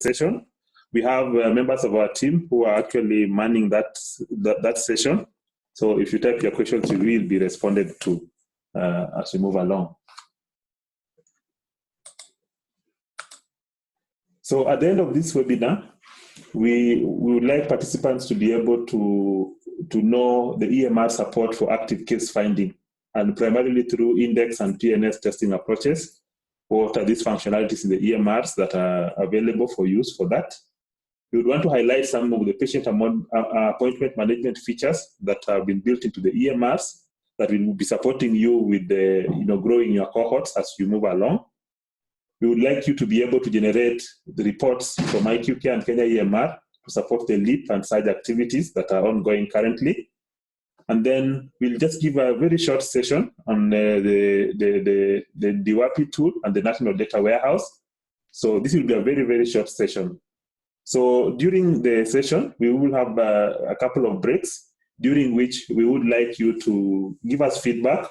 session. We have members of our team who are actually manning that session. So if you type your questions, you will be responded to as we move along. So at the end of this webinar, we would like participants to be able to know the EMR support for active case finding, and primarily through index and PNS testing approaches. What are these functionalities in the EMRs that are available for use for that? We would want to highlight some of the patient appointment management features that have been built into the EMRs that will be supporting you with the, growing your cohorts as you move along. We would like you to be able to generate the reports from IQCare and Kenya EMR to support the LEAP and SURGE activities that are ongoing currently. And then we'll just give a very short session on the DWAPI tool and the National Data Warehouse. So this will be a very, very short session. So during the session, we will have a couple of breaks, during which we would like you to give us feedback,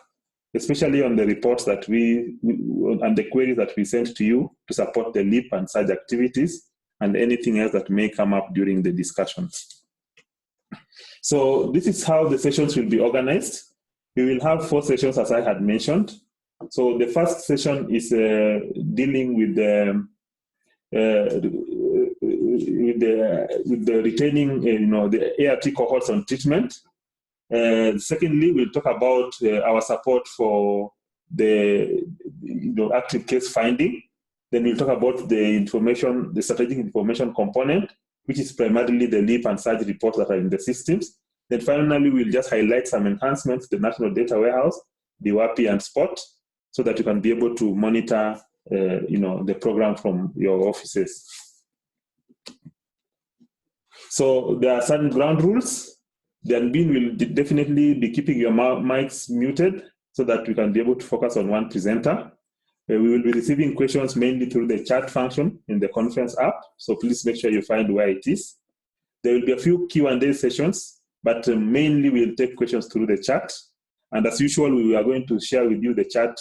especially on the reports that and the queries that we sent to you to support the LEAP and SURGE activities, and anything else that may come up during the discussions. So this is how the sessions will be organized. We will have 4 sessions, as I had mentioned. So the first session is dealing with the retaining, the ART cohorts on treatment. Secondly, we'll talk about our support for the active case finding. Then we'll talk about the strategic information component, which is primarily the LEAP and SURGE reports that are in the systems. Then finally, we'll just highlight some enhancements to the National Data Warehouse, the WAPI and SPOT, so that you can be able to monitor the program from your offices. So there are certain ground rules. The admin will definitely be keeping your mics muted so that we can be able to focus on one presenter. We will be receiving questions mainly through the chat function in the conference app, so please make sure you find where it is. There will be a few Q&A sessions, but mainly we'll take questions through the chat. And as usual, we are going to share with you the chat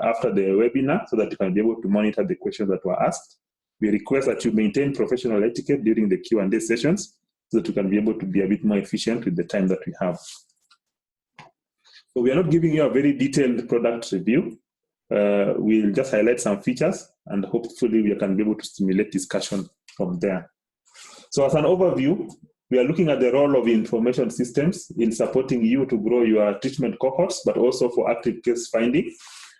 after the webinar so that you can be able to monitor the questions that were asked. We request that you maintain professional etiquette during the Q&A sessions so that you can be able to be a bit more efficient with the time that we have. So we are not giving you a very detailed product review. We'll just highlight some features, and hopefully we can be able to stimulate discussion from there. So as an overview, we are looking at the role of information systems in supporting you to grow your treatment cohorts, but also for active case finding.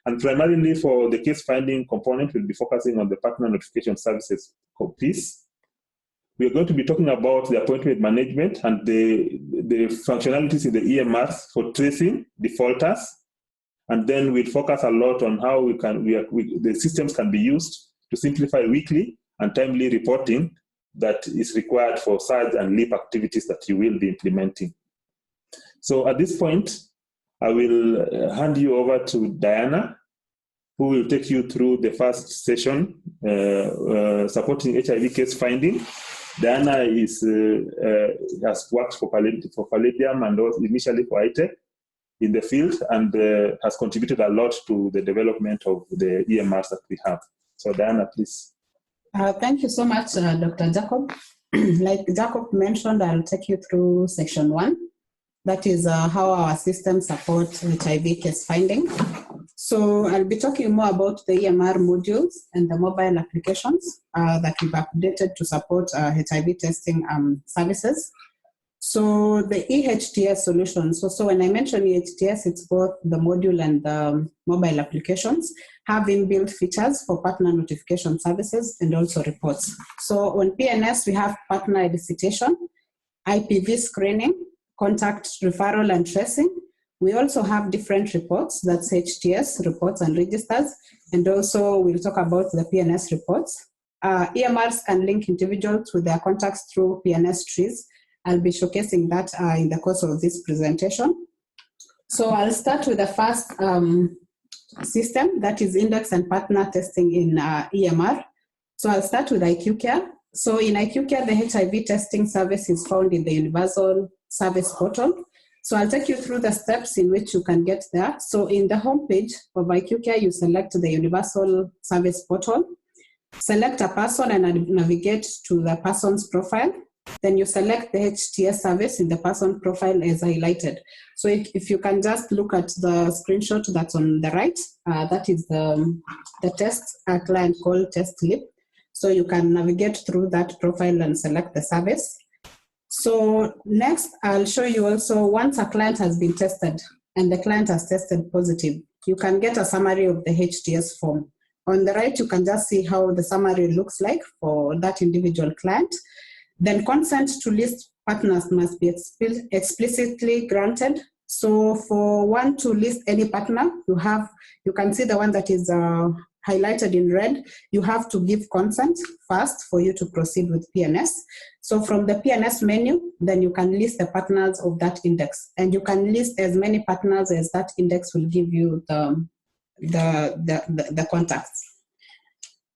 And primarily for the case finding component, we'll be focusing on the partner notification services piece. We are going to be talking about the appointment management and the functionalities in the EMRs for tracing defaulters. And then we'll focus a lot on how the systems can be used to simplify weekly and timely reporting that is required for SURGE and LEAP activities that you will be implementing. So at this point, I will hand you over to Diana, who will take you through the first session, supporting HIV case finding. Diana has worked for Palladium and also initially for ITEC in the field, and has contributed a lot to the development of the EMRs that we have. So Diana, please. Thank you so much, Dr. Jacob. Like Jacob mentioned, I'll take you through section 1. That is how our systems support HIV case finding. So I'll be talking more about the EMR modules and the mobile applications that we've updated to support HIV testing services. So the EHTS solution, so when I mention EHTS, it's both the module and the mobile applications, have inbuilt features for partner notification services and also reports. So on PNS, we have partner elicitation, IPV screening, contact referral and tracing. We also have different reports, that's HTS, reports and registers, and also we'll talk about the PNS reports. EMRs can link individuals with their contacts through PNS trees. I'll be showcasing that in the course of this presentation. So I'll start with the first system, that is index and partner testing in EMR. So I'll start with IQCare. So in IQCare, the HIV testing service is found in the Universal Service Portal. So I'll take you through the steps in which you can get there. So in the homepage of IQCare, you select the Universal Service Portal. select a person and navigate to the person's profile. Then you select the HTS service in the person profile as highlighted. So if you can just look at the screenshot that's on the right, that is the test client called test LEAP. So you can navigate through that profile and select the service. So next, I'll show you also once a client has been tested and the client has tested positive, you can get a summary of the HTS form. On the right, you can just see how the summary looks like for that individual client. Then consent to list partners must be explicitly granted. So for one to list any partner, you can see the one that is highlighted in red. You have to give consent first for you to proceed with PNS. So from the PNS menu, then you can list the partners of that index, and you can list as many partners as that index will give you the contacts.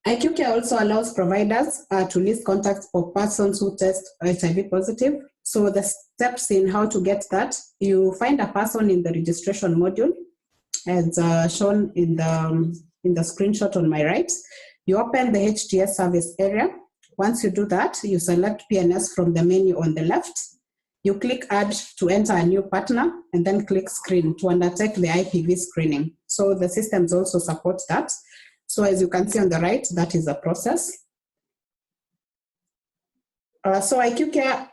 IQCare also allows providers to list contacts for persons who test HIV positive. So the steps in how to get that, you find a person in the registration module, as shown in the screenshot on my right. You open the HTS service area. Once you do that, you select PNS from the menu on the left. You click Add to enter a new partner, and then click Screen to undertake the IPV screening. So the systems also support that. So as you can see on the right, that is the process. So IQCare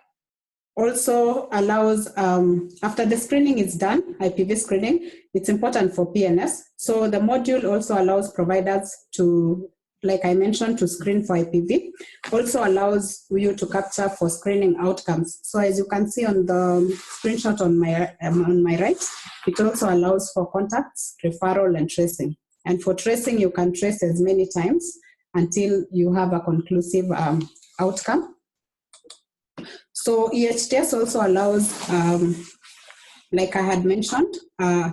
also allows, after the screening is done, IPV screening, it's important for PNS. So the module also allows providers to, like I mentioned, to screen for IPV. Also allows you to capture for screening outcomes. So as you can see on the screenshot on my right, it also allows for contacts, referral, and tracing. And for tracing, you can trace as many times until you have a conclusive outcome. So EHTS also allows, like I had mentioned,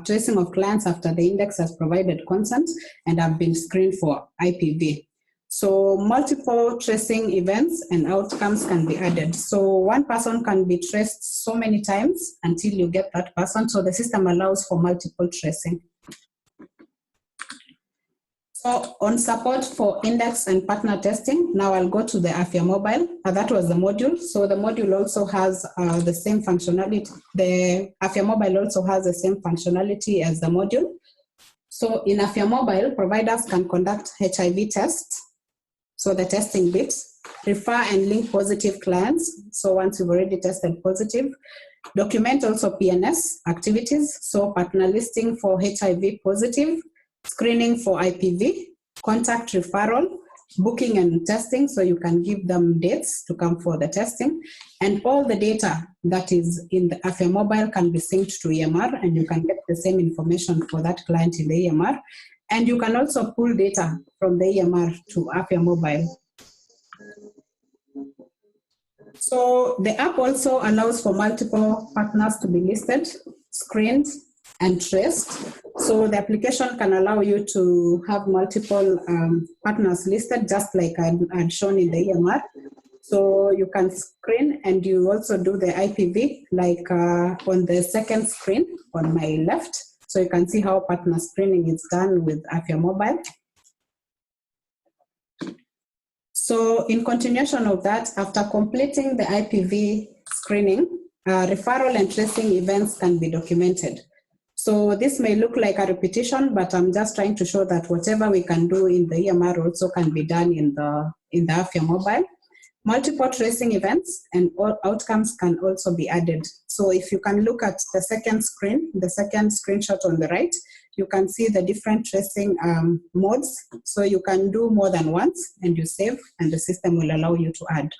tracing of clients after the index has provided consent and have been screened for IPV. So multiple tracing events and outcomes can be added. So one person can be traced so many times until you get that person. So the system allows for multiple tracing. So on support for index and partner testing, now I'll go to the Afya Mobile. That was the module. So the module also has the same functionality. The Afya Mobile also has the same functionality as the module. So in Afya Mobile, providers can conduct HIV tests. So the testing bits, refer and link positive clients. So once you've already tested positive, document also PNS activities. So partner listing for HIV positive, screening for IPV, contact referral, booking and testing, so you can give them dates to come for the testing, and all the data that is in the Afya Mobile can be synced to EMR, and you can get the same information for that client in the EMR, and you can also pull data from the EMR to Afya Mobile. So the app also allows for multiple partners to be listed, screened, and traced. So the application can allow you to have multiple partners listed, just like I'd shown in the EMR. So you can screen, and you also do the IPV, like on the second screen on my left. So you can see how partner screening is done with Afya Mobile. So in continuation of that, after completing the IPV screening, referral and tracing events can be documented. So this may look like a repetition, but I'm just trying to show that whatever we can do in the EMR also can be done in the Afya Mobile. Multiple tracing events and all outcomes can also be added. So if you can look at the second screen, the second screenshot on the right, you can see the different tracing modes. So you can do more than once, and you save, and the system will allow you to add.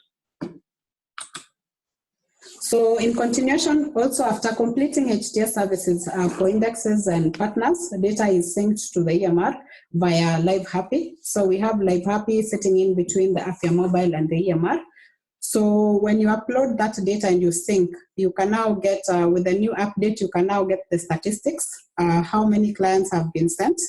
So in continuation, also after completing HTS services for indexes and partners, the data is synced to the EMR via Live Happy. So we have Live Happy sitting in between the Afya Mobile and the EMR. So when you upload that data and you sync, you can now get, with the new update, you can now get the statistics, how many clients have been sent,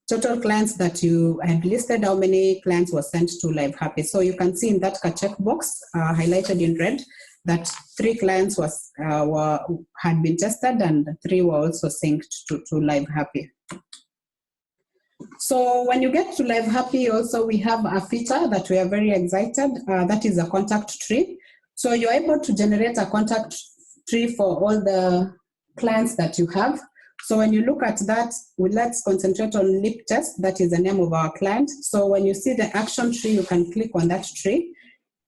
total clients that you had listed, how many clients were sent to Live Happy. So you can see in that checkbox highlighted in red, that 3 clients had been tested and 3 were also synced to Live Happy. So when you get to Live Happy, also we have a feature that we are very excited, that is a contact tree. So you're able to generate a contact tree for all the clients that you have. So when you look at that, let's concentrate on LEAP test, that is the name of our client. So when you see the action tree, you can click on that tree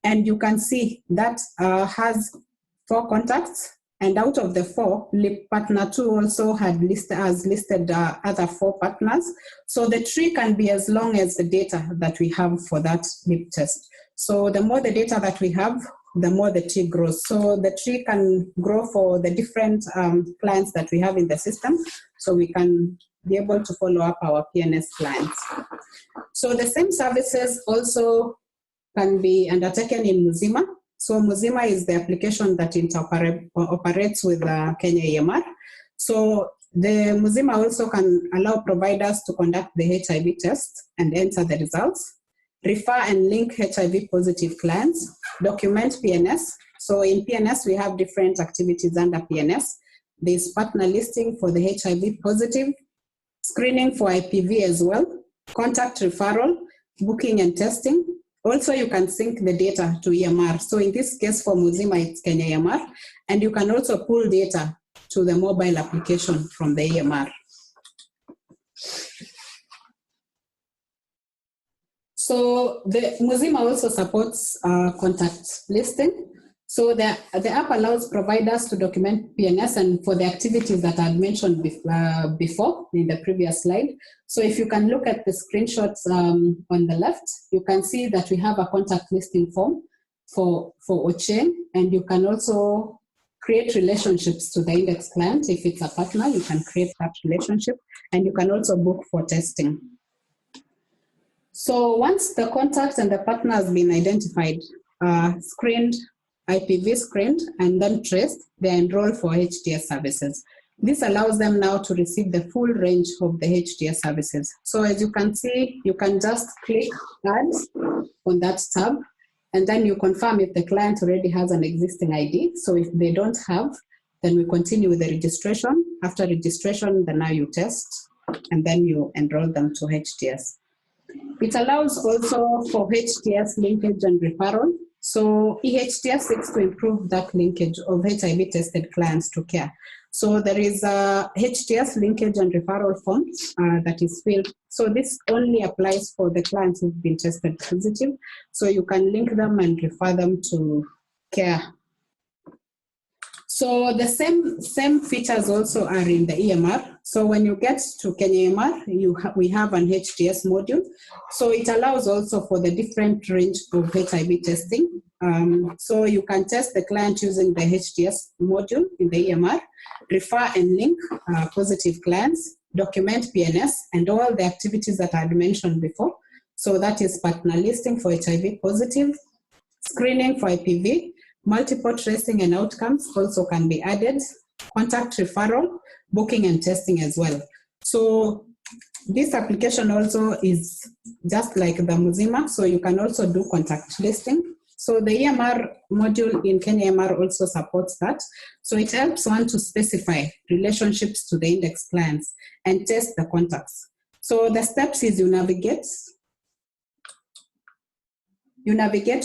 and you can see that has 4 contacts. And out of the 4, LEAP partner 2 also has listed other 4 partners. So the tree can be as long as the data that we have for that LEAP test. So the more the data that we have, the more the tree grows. So the tree can grow for the different clients that we have in the system, so we can be able to follow up our PNS clients. So the same services also can be undertaken in Muzima. So Muzima is the application that operates with Kenya EMR. So the Muzima also can allow providers to conduct the HIV test and enter the results, refer and link HIV positive clients, document PNS. So in PNS, we have different activities under PNS. There's partner listing for the HIV positive, screening for IPV as well, contact referral, booking and testing. Also, you can sync the data to EMR. So in this case for Muzima, it's Kenya EMR, and you can also pull data to the mobile application from the EMR. So the Muzima also supports contact listing. So the app allows providers to document PNS and for the activities that I had mentioned before in the previous slide. So if you can look at the screenshots on the left, you can see that we have a contact listing form for Ocheng, and you can also create relationships to the index client. If it's a partner, you can create that relationship, and you can also book for testing. So once the contact and the partner has been identified, screened, IPV screened, and then traced, they enroll for HTS services. This allows them now to receive the full range of the HTS services. So as you can see, you can just click Add on that tab, and then you confirm if the client already has an existing ID. So if they don't have, then we continue with the registration. After registration, then now you test, and then you enroll them to HTS. It allows also for HTS linkage and referral. So eHTS seeks to improve that linkage of HIV tested clients to care. So there is a HTS linkage and referral form that is filled. So this only applies for the clients who've been tested positive. So you can link them and refer them to care. So the same features also are in the EMR. So when you get to Kenya EMR, we have an HTS module. So it allows also for the different range of HIV testing. So you can test the client using the HTS module in the EMR, refer and link positive clients, document PNS, and all the activities that I had mentioned before. So that is partner listing for HIV positive, screening for IPV, multiple tracing and outcomes also can be added, contact referral, booking and testing as well. So this application also is just like the Muzima, so you can also do contact listing. So the EMR module in Kenya EMR also supports that. So it helps one to specify relationships to the index clients and test the contacts. So the steps is you navigate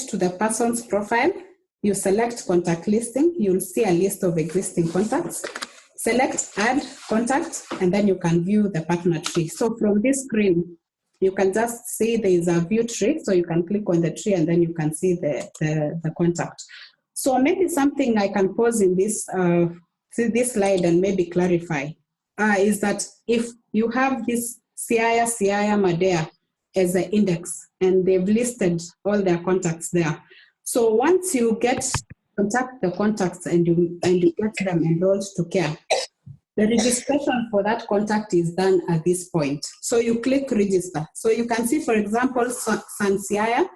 to the person's profile, you select contact listing, you'll see a list of existing contacts. Select add contact, and then you can view the partner tree. So from this screen, you can just see there is a view tree, so you can click on the tree and then you can see the contact. So maybe something I can pause in this slide and maybe clarify is that if you have this Siaya, Madea as an index and they've listed all their contacts there. So once you contact the contacts and you get them enrolled to care, the registration for that contact is done at this point. So you click register. So you can see, for example, Sansiaya.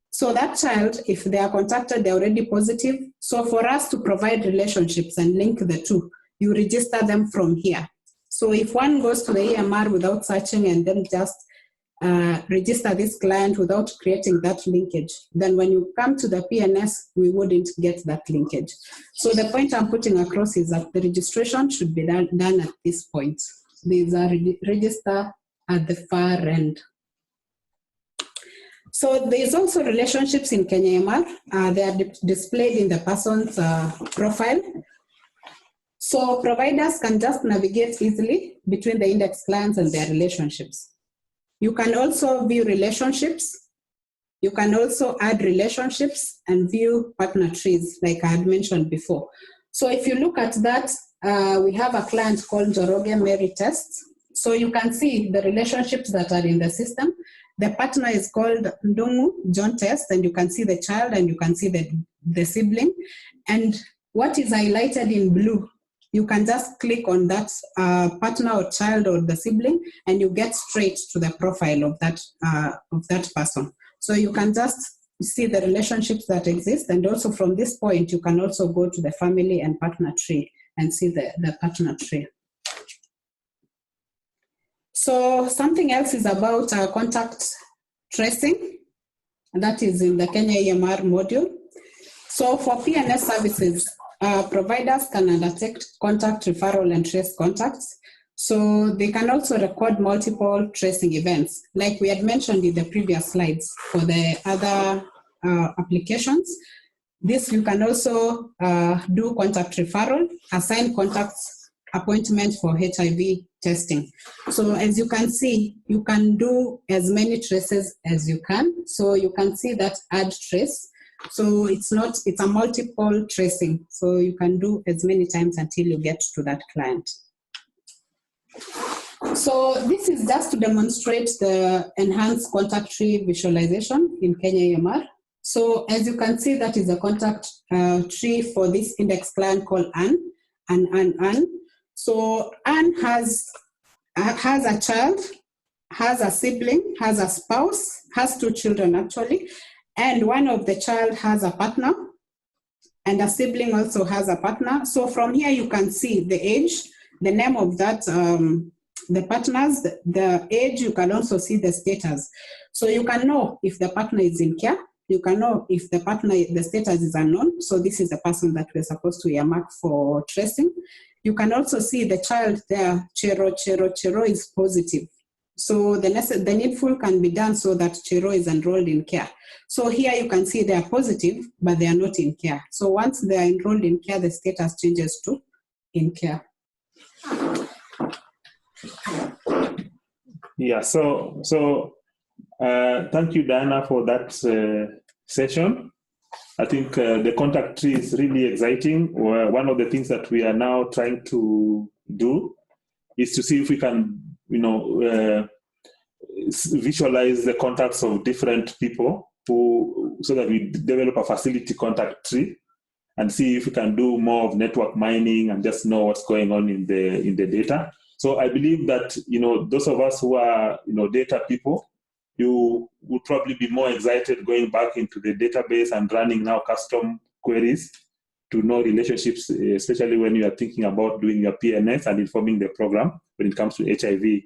So that child, if they are contacted, they're already positive. So for us to provide relationships and link the two, you register them from here. So if one goes to the EMR without searching and then just register this client without creating that linkage, then when you come to the PNS, we wouldn't get that linkage. So the point I'm putting across is that the registration should be done at this point. There's a register at the far end. So there's also relationships in Kenya EMR. They are displayed in the person's profile. So providers can just navigate easily between the index clients and their relationships. You can also view relationships. You can also add relationships and view partner trees, like I had mentioned before. So if you look at that, we have a client called Njoroge Mary Test. So you can see the relationships that are in the system. The partner is called Ndungu John Test, and you can see the child and you can see the sibling. And what is highlighted in blue, you can just click on that partner or child or the sibling, and you get straight to the profile of that person. So you can just see the relationships that exist, and also from this point, you can also go to the family and partner tree and see the partner tree. So something else is about contact tracing, and that is in the Kenya EMR module. So for PNS services, providers can undertake contact referral and trace contacts. So they can also record multiple tracing events, like we had mentioned in the previous slides for the other applications. This you can also do contact referral, assign contacts, appointment for HIV testing. So as you can see, you can do as many traces as you can. So you can see that add trace. So it's a multiple tracing. So you can do as many times until you get to that client. So this is just to demonstrate the enhanced contact tree visualization in Kenya EMR. So as you can see, that is a contact tree for this index client called Anne. So Anne has a child, has a sibling, has a spouse, has 2 children actually, and one of the child has a partner, and a sibling also has a partner. So from here you can see the age, the name of that, the partners, the age. You can also see the status. So you can know if the partner is in care. You can know if the partner, the status is unknown. So this is the person that we're supposed to earmark for tracing. You can also see the child there, Chero is positive. So the needful can be done so that Chero is enrolled in care. So here you can see they are positive, but they are not in care. So once they are enrolled in care, the status changes to in care. Yeah, so thank you, Diana, for that session. I think the contact tree is really exciting. One of the things that we are now trying to do is to see if we can, visualize the contacts of different people so that we develop a facility contact tree and see if we can do more of network mining and just know what's going on in the data. So I believe that, those of us who are, data people, you would probably be more excited going back into the database and running now custom queries to know relationships, especially when you are thinking about doing your PNS and informing the program when it comes to HIV.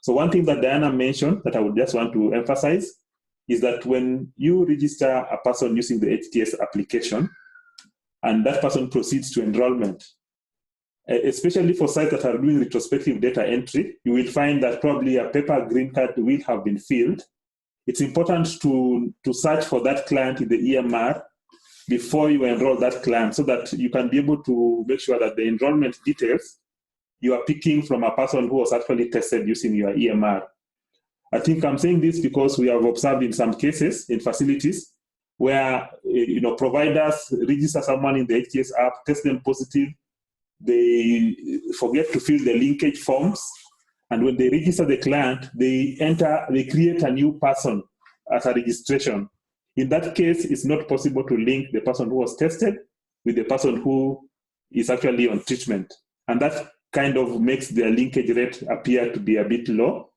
So one thing that Diana mentioned that I would just want to emphasize is that when you register a person using the HTS application and that person proceeds to enrollment, especially for sites that are doing retrospective data entry, you will find that probably a paper green card will have been filled. It's important to search for that client in the EMR before you enroll that client so that you can be able to make sure that the enrollment details you are picking from a person who was actually tested using your EMR. I think I'm saying this because we have observed in some cases in facilities where providers register someone in the HTS app, test them positive, they forget to fill the linkage forms, and when they register the client, they create a new person as a registration. In that case, it's not possible to link the person who was tested with the person who is actually on treatment. And that kind of makes their linkage rate appear to be a bit low.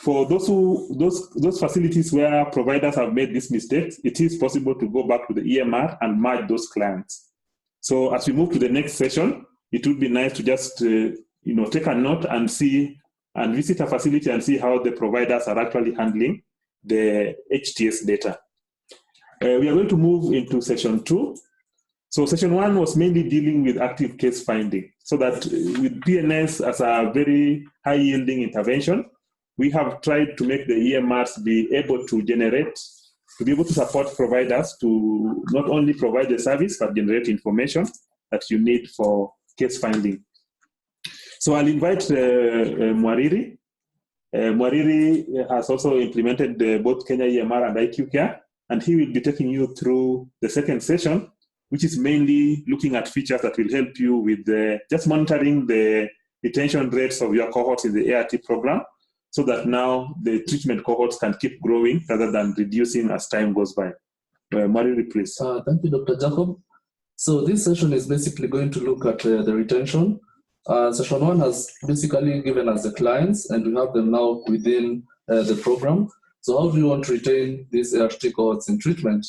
For those facilities where providers have made these mistakes, it is possible to go back to the EMR and merge those clients. So as we move to the next session, it would be nice to just take a note and see and visit a facility and see how the providers are actually handling the HTS data. We are going to move into session 2. So session 1 was mainly dealing with active case finding, so that with PNS as a very high yielding intervention, we have tried to make the EMRs be able to be able to support providers to not only provide the service, but generate information that you need for case finding. So I'll invite Mwariri. Mwariri has also implemented both Kenya EMR and IQ Care, and he will be taking you through the second session, which is mainly looking at features that will help you with just monitoring the retention rates of your cohorts in the ART program, so that now the treatment cohorts can keep growing rather than reducing as time goes by. Mwariri, please. Thank you, Dr. Jacob. So this session is basically going to look at the retention. Session 1 has basically given us the clients, and we have them now within the program. So how do you want to retain these ART cohorts in treatment?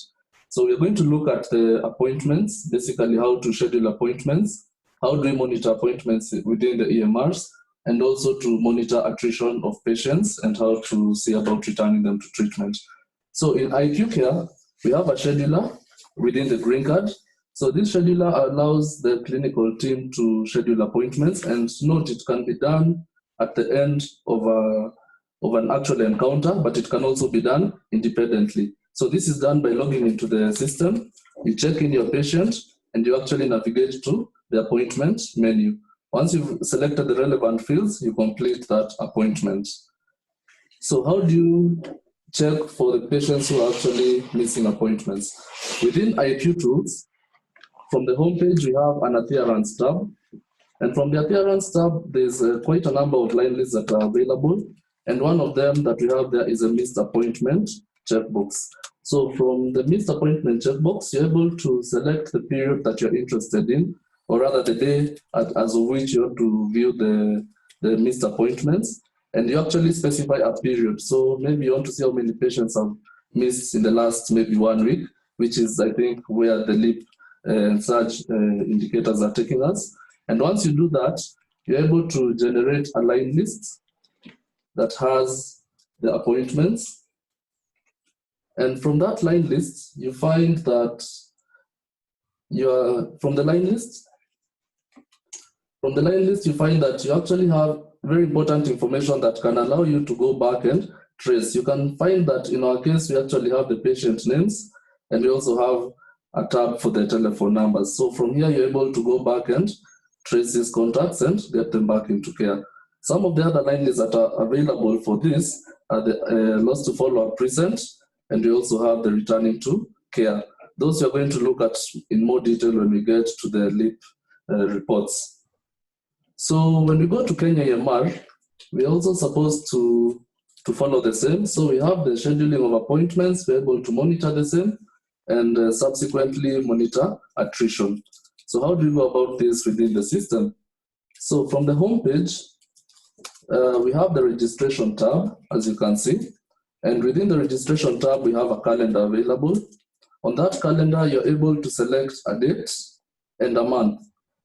So we're going to look at the appointments, basically how to schedule appointments, how do we monitor appointments within the EMRs, and also to monitor attrition of patients and how to see about returning them to treatment. So in IQ Care, we have a scheduler within the green card. So this scheduler allows the clinical team to schedule appointments, and note it can be done at the end of an actual encounter, but it can also be done independently. So this is done by logging into the system, you check in your patient, and you actually navigate to the appointment menu. Once you've selected the relevant fields, you complete that appointment. So how do you check for the patients who are actually missing appointments? Within IQ Tools, from the homepage, we have an appearance tab. And from the appearance tab, there's quite a number of line lists that are available. And one of them that we have there is a missed appointment checkbox. So from the missed appointment checkbox, you're able to select the period that you're interested in, or rather the day as of which you want to view the missed appointments. And you actually specify a period. So maybe you want to see how many patients have missed in the last maybe 1 week, which is, I think, where the LEAP SURGE indicators are taking us. And once you do that, you're able to generate a line list that has the appointments. And from that line list, you find that from the line list, you find that you actually have very important information that can allow you to go back and trace. You can find that in our case, we actually have the patient names, and we also have a tab for the telephone numbers. So from here, you're able to go back and trace these contacts and get them back into care. Some of the other line lists that are available for this are the lost to follow-up present, and we also have the returning to care. Those we are going to look at in more detail when we get to the LEAP reports. So when we go to Kenya EMR, we're also supposed to follow the same. So we have the scheduling of appointments, we're able to monitor the same, and subsequently monitor attrition. So how do we go about this within the system? So from the home page, we have the registration tab, as you can see. And within the registration tab, we have a calendar available. On that calendar, you're able to select a date and a month.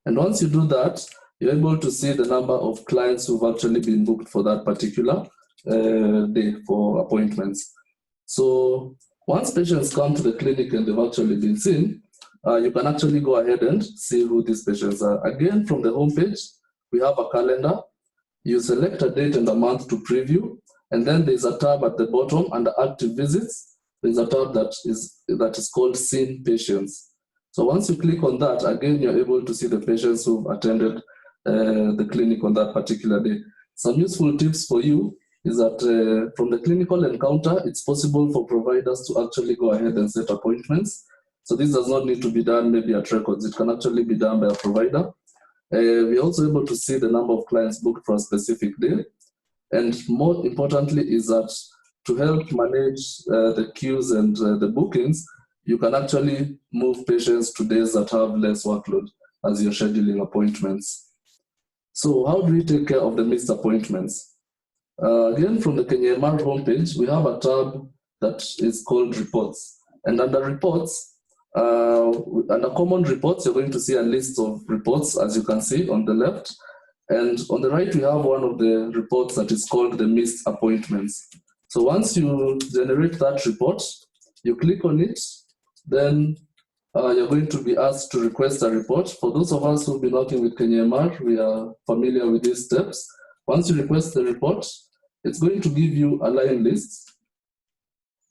And once you do that, you're able to see the number of clients who've actually been booked for that particular day for appointments. So once patients come to the clinic and they've actually been seen, you can actually go ahead and see who these patients are. Again, from the homepage, we have a calendar. You select a date and a month to preview, and then there's a tab at the bottom under active visits. There's a tab that is called seen patients. So once you click on that, again, you're able to see the patients who've attended the clinic on that particular day. Some useful tips for you is that from the clinical encounter, it's possible for providers to actually go ahead and set appointments. So this does not need to be done maybe at records. It can actually be done by a provider. We're also able to see the number of clients booked for a specific day. And more importantly is that to help manage the queues and the bookings, you can actually move patients to days that have less workload as you're scheduling appointments. So how do we take care of the missed appointments? Again, from the Kenya EMR homepage, we have a tab that is called reports. And under reports, under common reports, you're going to see a list of reports, as you can see on the left. And on the right, we have one of the reports that is called the missed appointments. So once you generate that report, you click on it, then you're going to be asked to request a report. For those of us who've been working with Kenya EMR, we are familiar with these steps. Once you request the report, it's going to give you a line list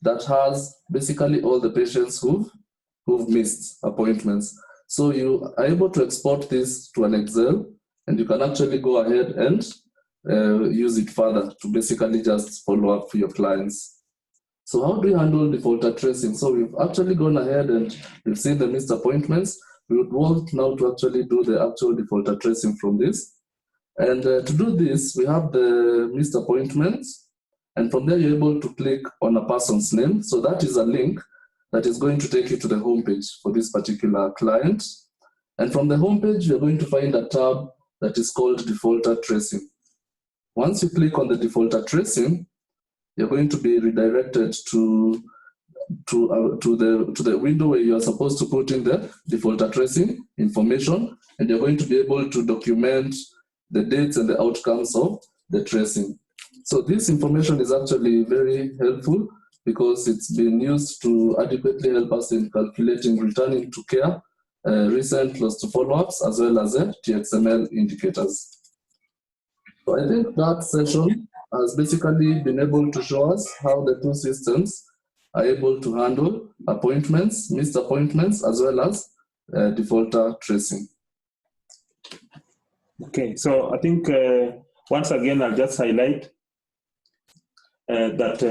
that has basically all the patients who've missed appointments. So you are able to export this to an Excel, and you can actually go ahead and use it further to basically just follow up for your clients. So how do we handle defaulter tracing? So we've actually gone ahead and we've seen the missed appointments. We would want now to actually do the actual defaulter tracing from this. And to do this, we have the missed appointments. And from there, you're able to click on a person's name. So that is a link that is going to take you to the homepage for this particular client. And from the homepage, you're going to find a tab that is called defaulter tracing. Once you click on the defaulter tracing, you're going to be redirected to the window where you are supposed to put in the defaulter tracing information, and you're going to be able to document the dates and the outcomes of the tracing. So this information is actually very helpful because it's been used to adequately help us in calculating returning to care, recent loss to follow-ups, as well as the TXML indicators. So I think that session has basically been able to show us how the two systems are able to handle appointments, missed appointments, as well as defaulter tracing. Okay, so I think once again, I'll just highlight that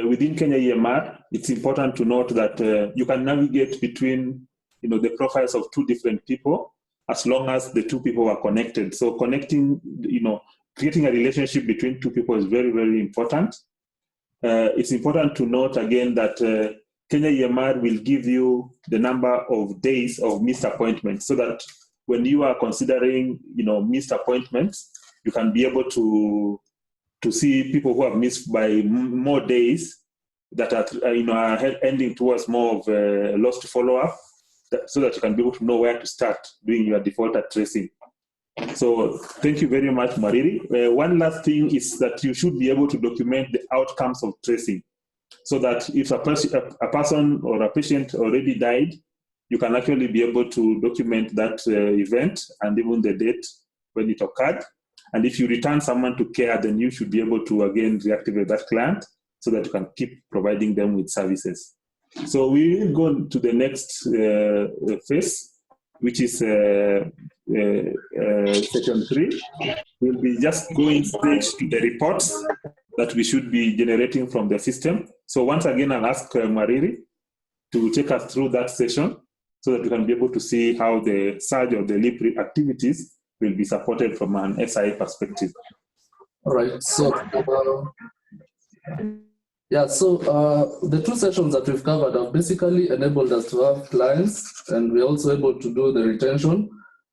within Kenya EMR, it's important to note that you can navigate between the profiles of two different people as long as the two people are connected. So connecting, creating a relationship between two people is very, very important. It's important to note again that Kenya EMR will give you the number of days of missed appointments so that when you are considering, missed appointments, you can be able to see people who have missed by more days that are ending towards more of a loss to follow-up, so that you can be able to know where to start doing your defaulter tracing. So thank you very much, Mariri. One last thing is that you should be able to document the outcomes of tracing so that if a person or a patient already died, you can actually be able to document that event and even the date when it occurred. And if you return someone to care, then you should be able to, again, reactivate that client so that you can keep providing them with services. So we will go to the next phase, which is section 3. We'll be just going straight to the reports that we should be generating from the system. So once again, I'll ask Mariri to take us through that session so that we can be able to see how the surge or the LEAP activities will be supported from an SI perspective. All right, so the two sessions that we've covered have basically enabled us to have clients, and we're also able to do the retention,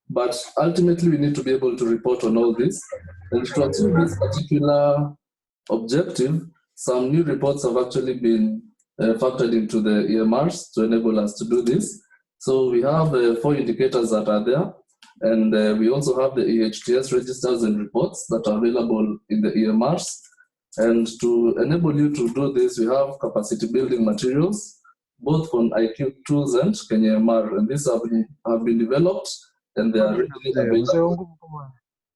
but ultimately we need to be able to report on all this. And to achieve this particular objective, some new reports have actually been factored into the EMRs to enable us to do this. So we have 4 indicators that are there, and we also have the EHTS registers and reports that are available in the EMRs. And to enable you to do this, we have capacity building materials, both on IQ tools and Kenya EMR. And these have been developed, and they are readily available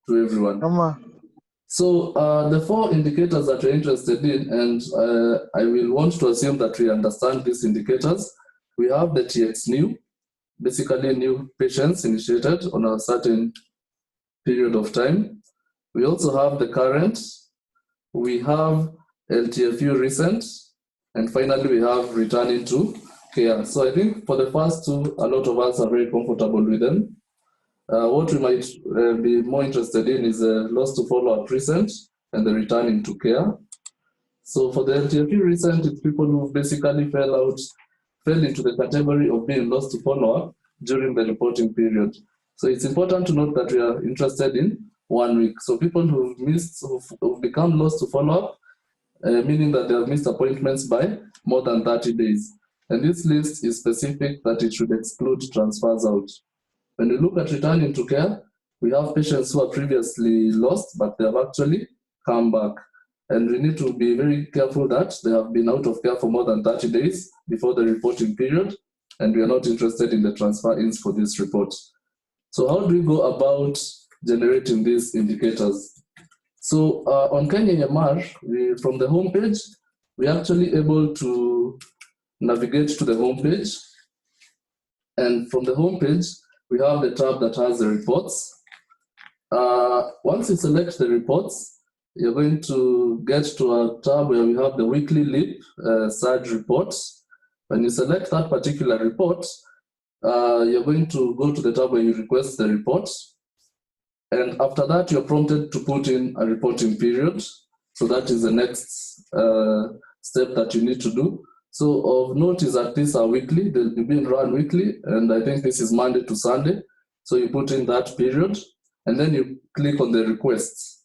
to everyone. So the 4 indicators that you're interested in, and I will want to assume that we understand these indicators. We have the TX new, basically new patients initiated on a certain period of time. We also have the current. We have LTFU recent, and finally we have returning to care. So I think for the first 2, a lot of us are very comfortable with them. What we might be more interested in is the loss to follow-up recent and the returning to care. So for the LTFU recent, it's people who basically fell into the category of being lost to follow-up during the reporting period. So it's important to note that we are interested in 1 week. So people who've become lost to follow-up, meaning that they have missed appointments by more than 30 days. And this list is specific that it should exclude transfers out. When we look at returning to care, we have patients who are previously lost, but they have actually come back. And we need to be very careful that they have been out of care for more than 30 days before the reporting period, and we are not interested in the transfer-ins for this report. So how do we go about generating these indicators? So on Kanye EMR, from the home page, we're actually able to navigate to the home page. And from the home page, we have the tab that has the reports. Once you select the reports, you're going to get to a tab where we have the weekly LEAP surge report. When you select that particular report, you're going to go to the tab where you request the report. And after that, you're prompted to put in a reporting period. So that is the next step that you need to do. So of note is that these are weekly, they'll be being run weekly, and I think this is Monday to Sunday. So you put in that period, and then you click on the requests.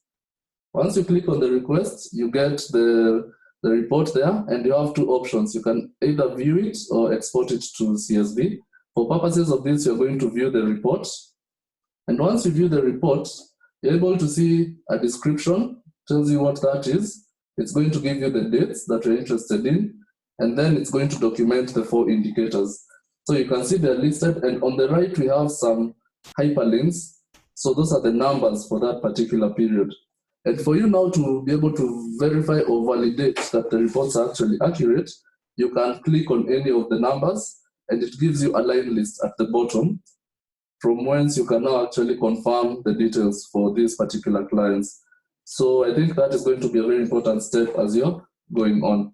Once you click on the request, you get the report there, and you have two options. You can either view it or export it to CSV. For purposes of this, you're going to view the report. And once you view the report, you're able to see a description, tells you what that is. It's going to give you the dates that you're interested in, and then it's going to document the 4 indicators. So you can see they're listed, and on the right, we have some hyperlinks. So those are the numbers for that particular period. And for you now to be able to verify or validate that the reports are actually accurate, you can click on any of the numbers, and it gives you a line list at the bottom, from whence you can now actually confirm the details for these particular clients. So I think that is going to be a very important step as you're going on.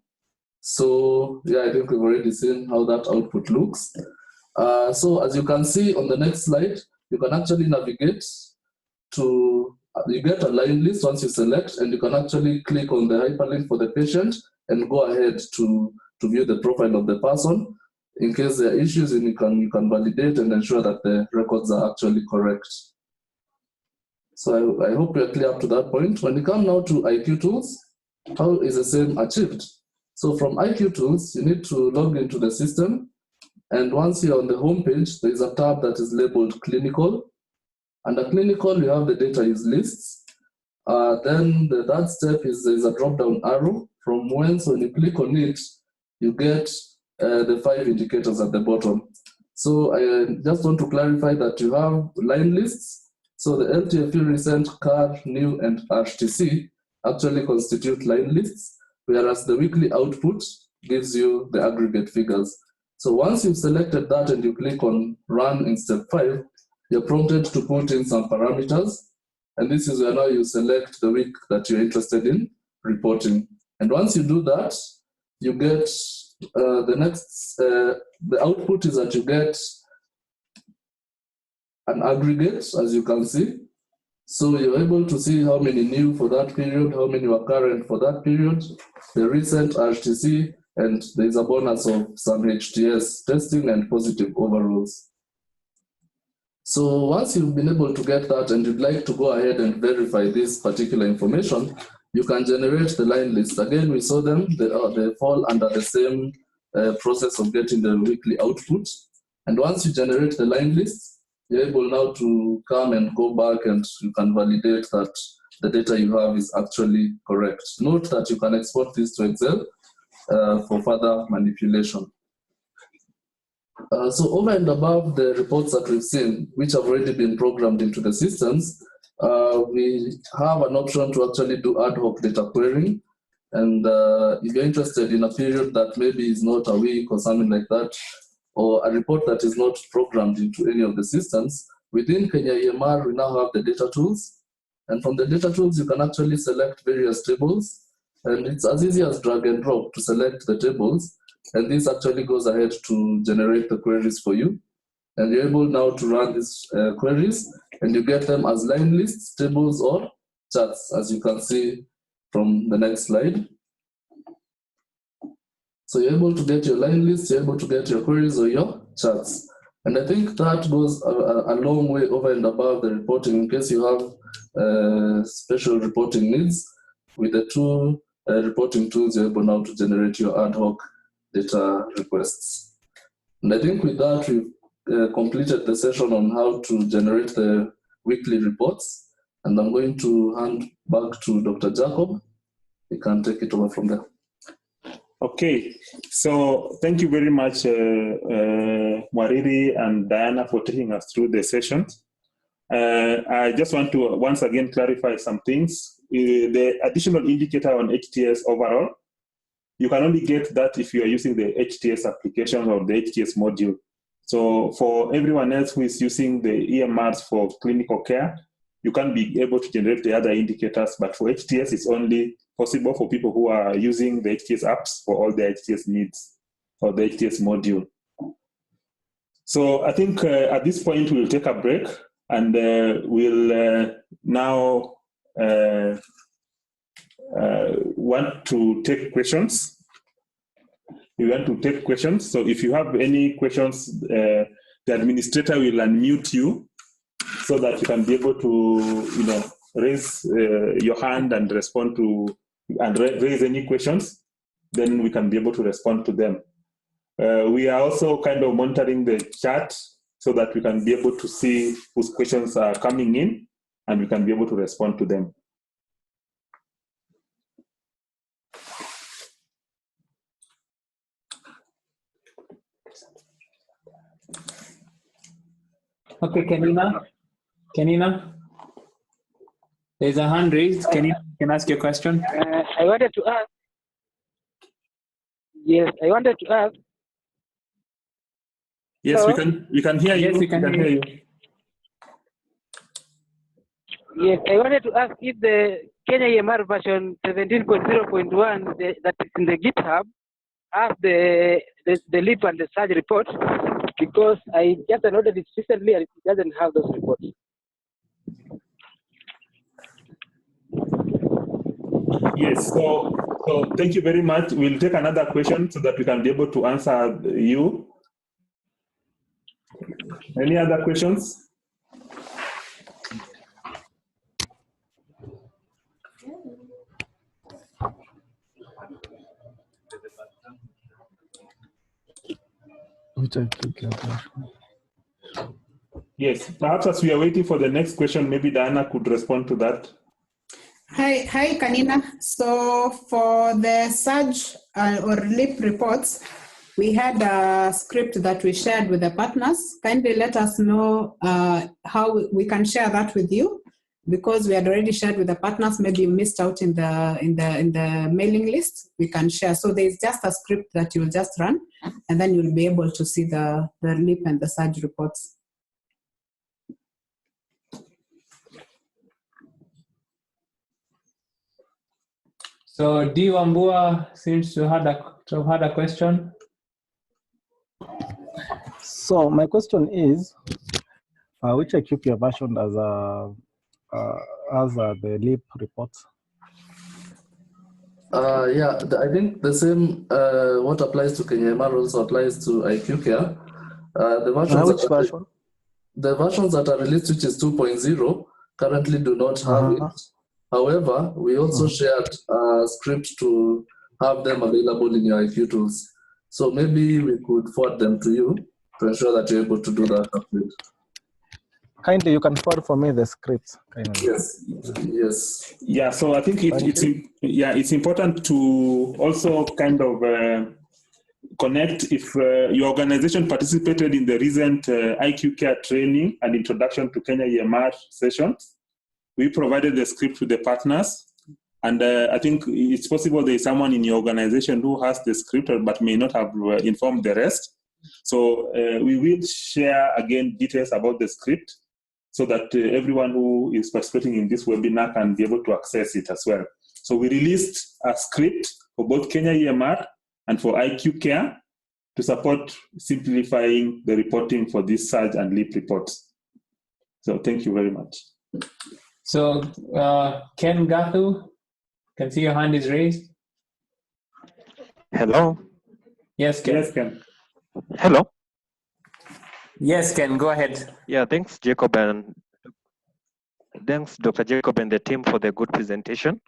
So yeah, I think we've already seen how that output looks. So as you can see on the next slide, you can actually navigate to, you get a line list once you select, and you can actually click on the hyperlink for the patient and go ahead to view the profile of the person. In case there are issues, and you can validate and ensure that the records are actually correct. So I hope we are clear up to that point. When you come now to IQ tools, how is the same achieved? So from IQ tools, you need to log into the system. And once you're on the home page, there is a tab that is labeled clinical. Under clinical, you have the data use lists. Then the third step is there is a drop-down arrow from whence when you click on it, you get the 5 indicators at the bottom. So I just want to clarify that you have line lists. So the LTFE recent, CAR, new, and RTC actually constitute line lists, whereas the weekly output gives you the aggregate figures. So once you've selected that and you click on run in step 5, you're prompted to put in some parameters. And this is where now you select the week that you're interested in reporting. And once you do that, you get the output is that you get an aggregate, as you can see. So you're able to see how many new for that period, how many were current for that period, the recent RTC, and there's a bonus of some HTS testing and positive overalls. So once you've been able to get that and you'd like to go ahead and verify this particular information, you can generate the line list. Again, we saw them, they fall under the same process of getting the weekly output. And once you generate the line list, you're able now to come and go back and you can validate that the data you have is actually correct. Note that you can export this to Excel for further manipulation. So over and above the reports that we've seen, which have already been programmed into the systems, we have an option to actually do ad hoc data querying. And if you're interested in a period that maybe is not a week or something like that, or a report that is not programmed into any of the systems, within Kenya EMR, we now have the data tools. And from the data tools, you can actually select various tables. And it's as easy as drag and drop to select the tables. And this actually goes ahead to generate the queries for you. And you're able now to run these queries, and you get them as line lists, tables, or charts, as you can see from the next slide. So you're able to get your line lists, you're able to get your queries or your charts. And I think that goes a long way over and above the reporting. In case you have special reporting needs, with the two reporting tools, you're able now to generate your ad hoc data requests. And I think with that, we've completed the session on how to generate the weekly reports. And I'm going to hand back to Dr. Jacob. You can take it over from there. Okay, so thank you very much, Mwariri and Diana, for taking us through the session. I just want to once again clarify some things. the additional indicator on HTS overall, you can only get that if you are using the HTS application or the HTS module. So for everyone else who is using the EMRs for clinical care, you can be able to generate the other indicators, but for HTS, it's only possible for people who are using the HTS apps for all the HTS needs or the HTS module. So I think at this point, we'll take a break and we'll now want to take questions. We want to take questions. So if you have any questions, the administrator will unmute you so that you can be able to, raise your hand and respond to, and raise any questions. Then we can be able to respond to them. We are also kind of monitoring the chat so that we can be able to see whose questions are coming in and we can be able to respond to them. Okay, Kenina, there's a hand raised. Kenina, you can ask your question. I wanted to ask. Yes, I wanted to ask. Yes, Hello? we can hear you. Yes, we can hear you. Yes, I wanted to ask if the Kenya EMR version 17.0.1 that is in the GitHub has the LEAP and the SURGE reports, because I just downloaded it recently and it doesn't have those reports. Yes, so thank you very much. We'll take another question so that we can be able to answer you. Any other questions? Yes, perhaps as we are waiting for the next question, maybe Diana could respond to that. Hi, Kanina. So for the SURGE or LEAP reports, we had a script that we shared with the partners. Kindly let us know how we can share that with you, because we had already shared with the partners. Maybe you missed out in the mailing list. We can share. So there's just a script that you'll just run, and then you'll be able to see the LEAP and the SURGE reports. So D. Wambua seems to have had a question. So my question is, which IQPR version has the LEAP reports? Yeah, I think the same, what applies to Kenya EMR also applies to IQCare. Which version? The versions that are released, which is 2.0, currently do not have it. However, we also shared a script to have them available in your IQ tools. So maybe we could forward them to you to ensure that you're able to do that update. Kindly, you can forward for me the scripts. Yes. Yes. Yeah, so I think it's important to also kind of connect if your organization participated in the recent IQ Care training and introduction to Kenya EMR sessions. We provided the script to the partners, and I think it's possible there is someone in your organization who has the script but may not have informed the rest. So we will share again details about the script so that everyone who is participating in this webinar can be able to access it as well. So we released a script for both Kenya EMR and for IQ Care to support simplifying the reporting for these SURGE and LEAP reports. So thank you very much. So Ken Gathu, can see your hand is raised. Hello. Yes, Ken. Yes, Ken. Hello. Yes, Ken, go ahead. Yeah, thanks, Jacob, and thanks, Dr. Jacob and the team for the good presentation.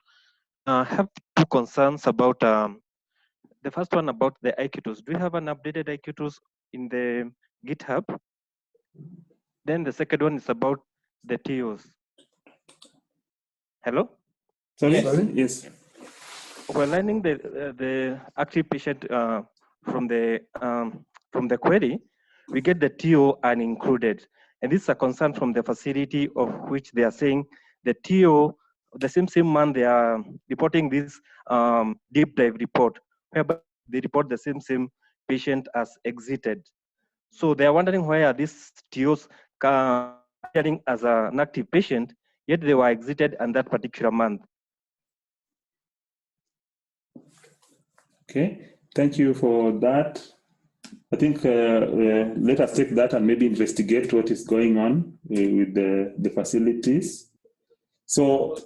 I have two concerns about the first one about the IQ tools. Do you have an updated IQ tools in the GitHub? Then the second one is about the TOs. Hello? Sorry? Yes. We're learning the active patient from the query. We get the TO unincluded. And this is a concern from the facility, of which they are saying the TO the same month they are reporting this deep dive report, whereby they report the same patient as exited. So they are wondering why are these TOs appearing as an active patient, yet they were exited in that particular month. Okay, thank you for that. I think let us take that and maybe investigate what is going on with the facilities. So,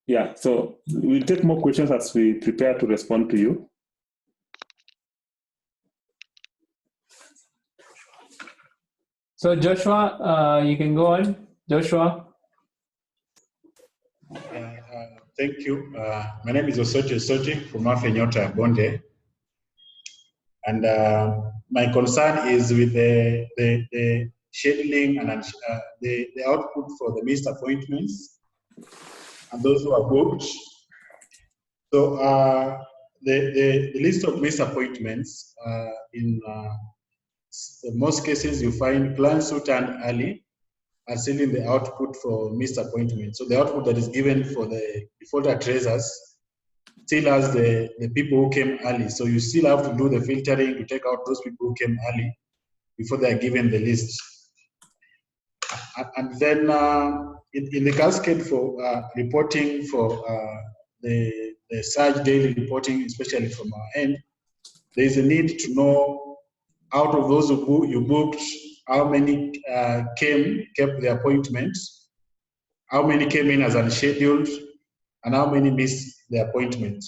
yeah, so we'll take more questions as we prepare to respond to you. So Joshua, you can go on. Joshua. Thank you. My name is Osoche Soji from Nyota Bonde. And my concern is with the scheduling and the output for the missed appointments and those who are booked. So the list of missed appointments, in most cases you find clients who turned early are still in the output for missed appointments. So the output that is given for the default tracers still has the people who came early. So you still have to do the filtering to take out those people who came early before they are given the list. And then in the cascade for reporting for the surge daily reporting, especially from our end, there is a need to know out of those who you booked, how many kept the appointment, how many came in as unscheduled, and how many missed the appointment.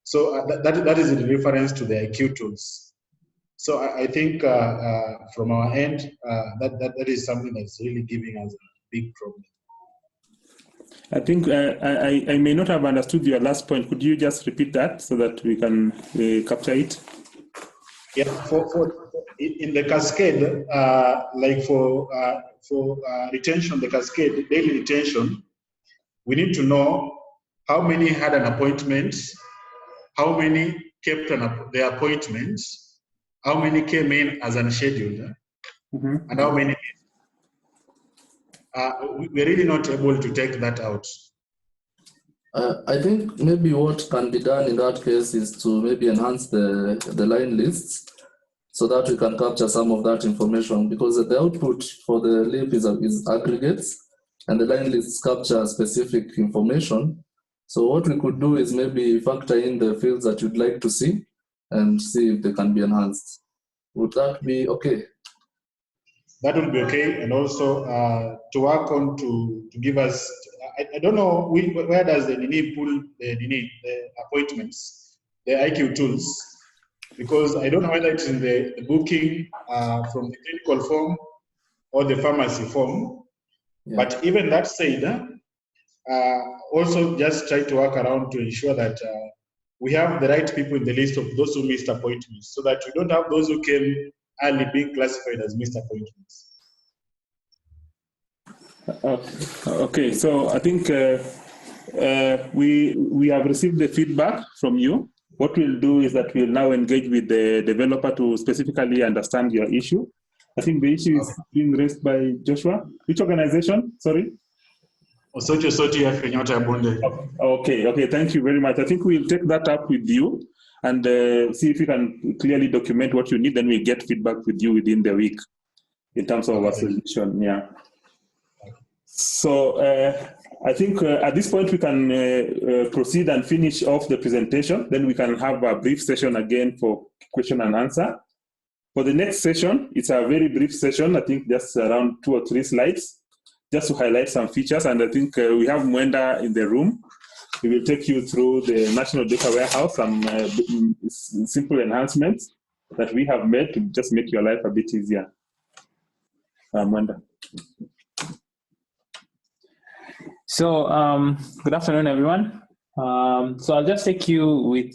So that is in reference to the IQ tools. So I think from our end, that is something that's really giving us a big problem. I think I may not have understood your last point. Could you just repeat that so that we can capture it? Yeah, in the cascade, like for retention, the cascade, daily retention, we need to know how many had an appointment, how many kept their appointment, how many came in as unscheduled, and how many. We're really not able to take that out. I think maybe what can be done in that case is to maybe enhance the line lists so that we can capture some of that information, because the output for the LEAP is aggregates and the line lists capture specific information. So what we could do is maybe factor in the fields that you'd like to see and see if they can be enhanced. Would that be okay? That will be okay, and also to work on to give us. I don't know where does the NINI pull the appointments, the IQ tools, because I don't know whether it's in the booking from the clinical form or the pharmacy form. Yeah. But even that said, also just try to work around to ensure that we have the right people in the list of those who missed appointments, so that we don't have those who came early being classified as missed appointments. Okay, so I think we have received the feedback from you. What we'll do is that we'll now engage with the developer to specifically understand your issue. I think the issue is being raised by Joshua. Which organization? Sorry? Osoche Soji Nyota Bonde. Okay, thank you very much. I think we'll take that up with you and see if we can clearly document what you need, then we'll get feedback with you within the week in terms of our solution. Yeah. So I think at this point we can proceed and finish off the presentation. Then we can have a brief session again for question and answer. For the next session, it's a very brief session. I think just around 2 or 3 slides, just to highlight some features. And I think we have Mwenda in the room. We will take you through the National Data Warehouse, some simple enhancements that we have made to just make your life a bit easier. Mwenda. So good afternoon, everyone. So I'll just take you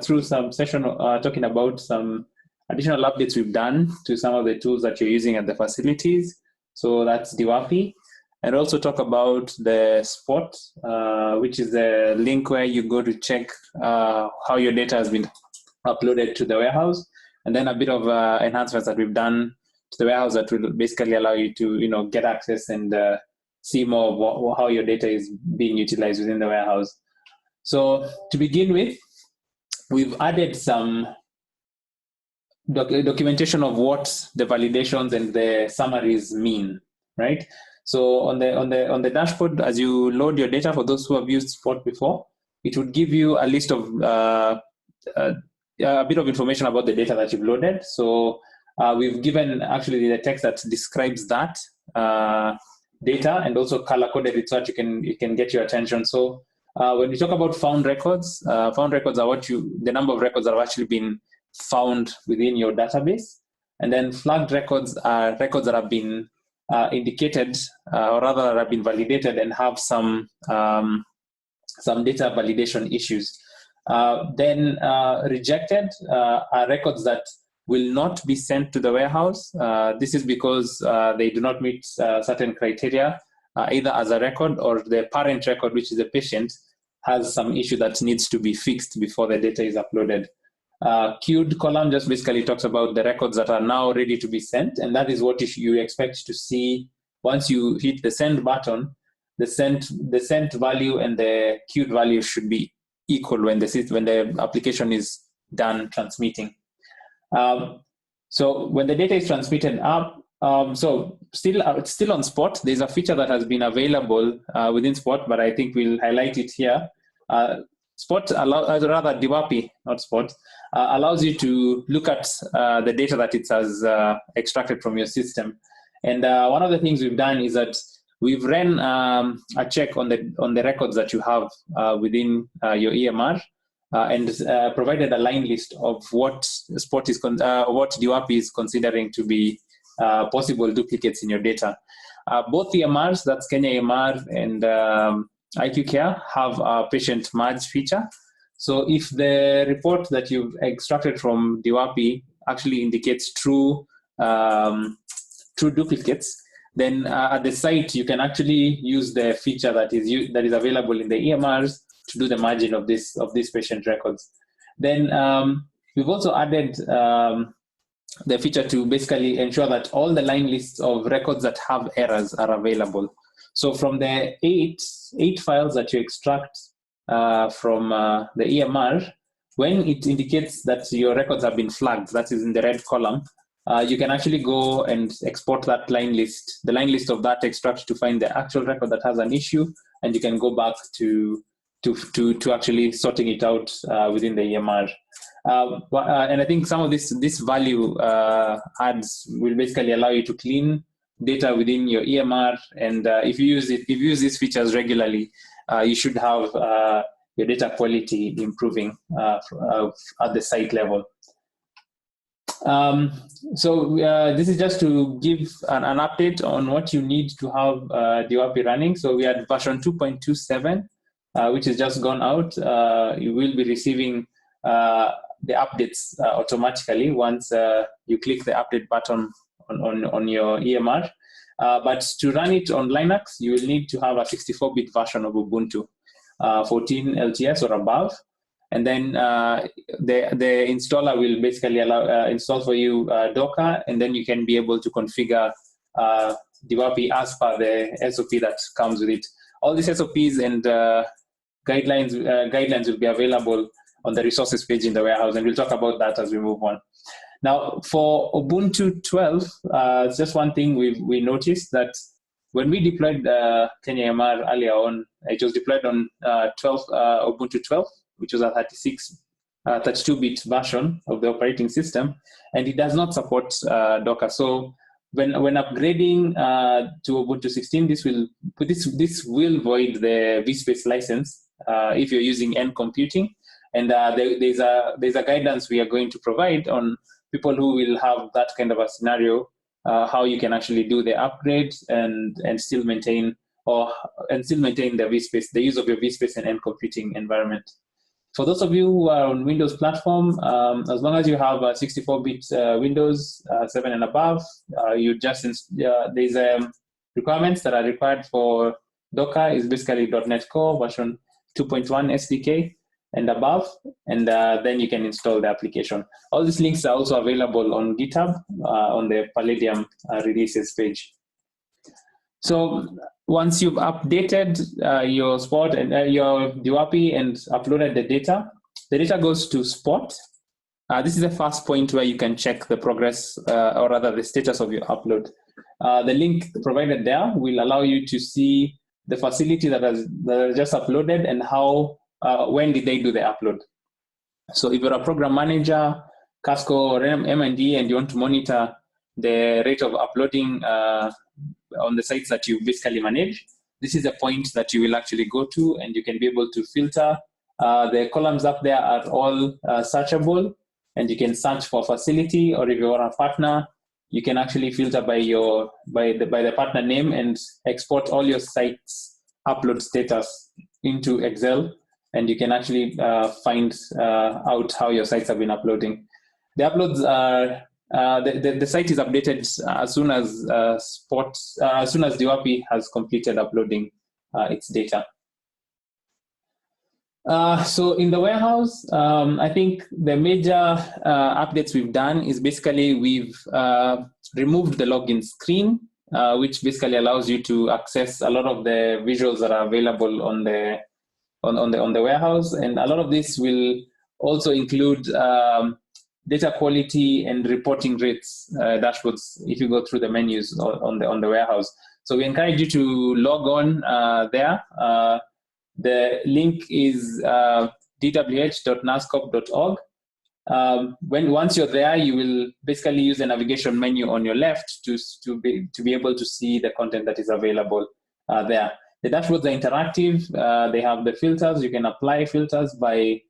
through some session talking about some additional updates we've done to some of the tools that you're using at the facilities. So that's DWAPI. And also talk about the Spot, which is the link where you go to check how your data has been uploaded to the warehouse. And then a bit of enhancements that we've done to the warehouse that will basically allow you to, get access and see more of how your data is being utilized within the warehouse. So to begin with, we've added some documentation of what the validations and the summaries mean, right? So on the dashboard, as you load your data, for those who have used Spot before, it would give you a list of a bit of information about the data that you've loaded. So we've given actually the text that describes that data, and also color coded it so that you can get your attention. So when we talk about found records are the number of records that have actually been found within your database. And then flagged records are records that have been indicated, or rather that have been validated and have some data validation issues. Then rejected are records that will not be sent to the warehouse. This is because they do not meet certain criteria, either as a record or the parent record, which is the patient, has some issue that needs to be fixed before the data is uploaded. Queued column just basically talks about the records that are now ready to be sent, and that is what you expect to see once you hit the send button. The sent value and the queued value should be equal when the application is done transmitting. So when the data is transmitted up, so still on Spot, there's a feature that has been available within Spot, but I think we'll highlight it here. Spot DWAPI, not Spot, allows you to look at the data that it has extracted from your system. And one of the things we've done is that we've ran a check on the records that you have within your EMR, and provided a line list of what what DWAPI is considering to be possible duplicates in your data. Both EMRs, that's Kenya EMR and IQ Care, have a patient merge feature. So if the report that you've extracted from DWAPI actually indicates true duplicates, then at the site you can actually use the feature that is available in the EMRs to do the merging of these patient records. Then we've also added the feature to basically ensure that all the line lists of records that have errors are available. So from the eight files that you extract from the EMR, when it indicates that your records have been flagged, that is in the red column, you can actually go and export that line list, the line list of that extract, to find the actual record that has an issue, and you can go back to actually sorting it out within the EMR. And I think some of this value adds will basically allow you to clean data within your EMR, and if you use these features regularly, you should have your data quality improving at the site level. So this is just to give an update on what you need to have DWAPI running. So we had version 2.27, which has just gone out. You will be receiving the updates automatically once you click the update button on your EMR. But to run it on Linux, you will need to have a 64-bit version of Ubuntu, 14 LTS or above. And then the installer will basically install for you Docker, and then you can be able to configure DWAPI as per the SOP that comes with it. All these SOPs and guidelines will be available on the resources page in the warehouse, and we'll talk about that as we move on. Now, for Ubuntu 12, just one thing we noticed that when we deployed Kenya EMR earlier on, it was deployed on Ubuntu 12, which was a 32-bit version of the operating system, and it does not support Docker. So when upgrading to Ubuntu 16, this will void the vSpace license if you're using N computing. And there's a guidance we are going to provide on people who will have that kind of a scenario, how you can actually do the upgrade and still maintain the vSpace, the use of your vSpace and N computing environment. For those of you who are on Windows platform, as long as you have 64-bit Windows 7 and above, you just there's requirements that are required for Docker is basically .NET Core version 2.1 SDK and above, and then you can install the application. All these links are also available on GitHub on the Palladium releases page. So once you've updated your Spot and your DWAPI and uploaded the data goes to Spot. This is the first point where you can check the progress or rather the status of your upload. The link provided there will allow you to see the facility that is just uploaded and how when did they do the upload. So if you're a program manager, Casco or M&D, and you want to monitor the rate of uploading on the sites that you basically manage, this is a point that you will actually go to, and you can be able to filter. The columns up there are all searchable, and you can search for facility, or if you're a partner, you can actually filter by the partner name and export all your sites' upload status into Excel, and you can actually find out how your sites have been uploading. The uploads are the site is updated as soon as DWAPI has completed uploading its data. So in the warehouse, I think the major updates we've done is basically we've removed the login screen, which basically allows you to access a lot of the visuals that are available on the warehouse, and a lot of this will also include data quality and reporting rates dashboards if you go through the menus on the warehouse. So we encourage you to log on there. The link is dwh.nascop.org. Once you're there, you will basically use the navigation menu on your left to be able to see the content that is available there. The dashboards are interactive. They have the filters. You can apply filters by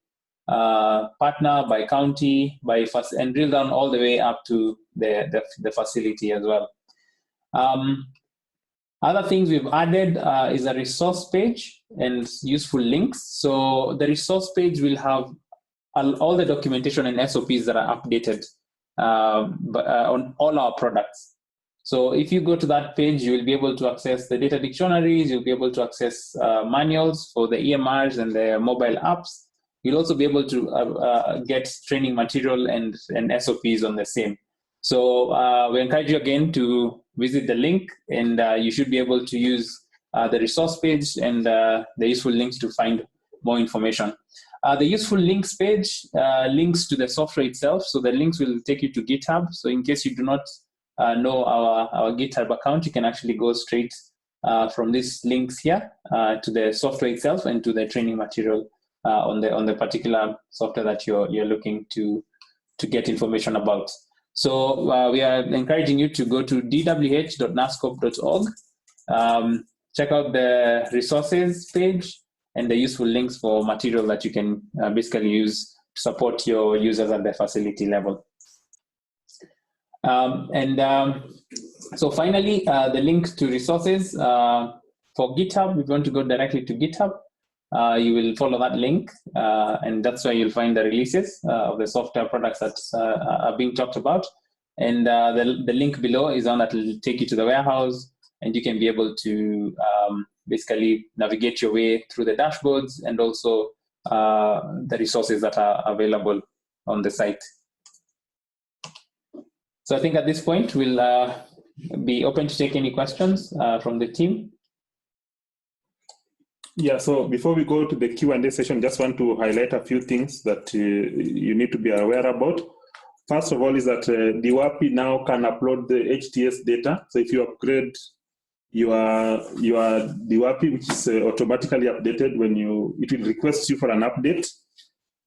partner, by county, and drill down all the way up to the facility as well. Other things we've added is a resource page and useful links. So the resource page will have all the documentation and SOPs that are updated on all our products. So if you go to that page, you will be able to access the data dictionaries, you'll be able to access manuals for the EMRs and the mobile apps. You'll also be able to get training material and SOPs on the same. So we encourage you again to visit the link, and you should be able to use the resource page and the useful links to find more information. The useful links page links to the software itself. So the links will take you to GitHub. So in case you do not know our GitHub account, you can actually go straight from these links here to the software itself and to the training material on the particular software that you're looking to get information about. So we are encouraging you to go to dwh.nascop.org, check out the resources page and the useful links for material that you can basically use to support your users at the facility level. So finally, the link to resources for GitHub. If you want to go directly to GitHub, you will follow that link, and that's where you'll find the releases of the software products that are being talked about. And the link below is one that will take you to the warehouse, and you can be able to basically navigate your way through the dashboards and also the resources that are available on the site. So I think at this point, we'll be open to take any questions from the team. Yeah, so before we go to the Q&A session, just want to highlight a few things that you need to be aware about. First of all is that DWAPI now can upload the HTS data. So if you upgrade your DWAPI, which is automatically updated when it will request you for an update.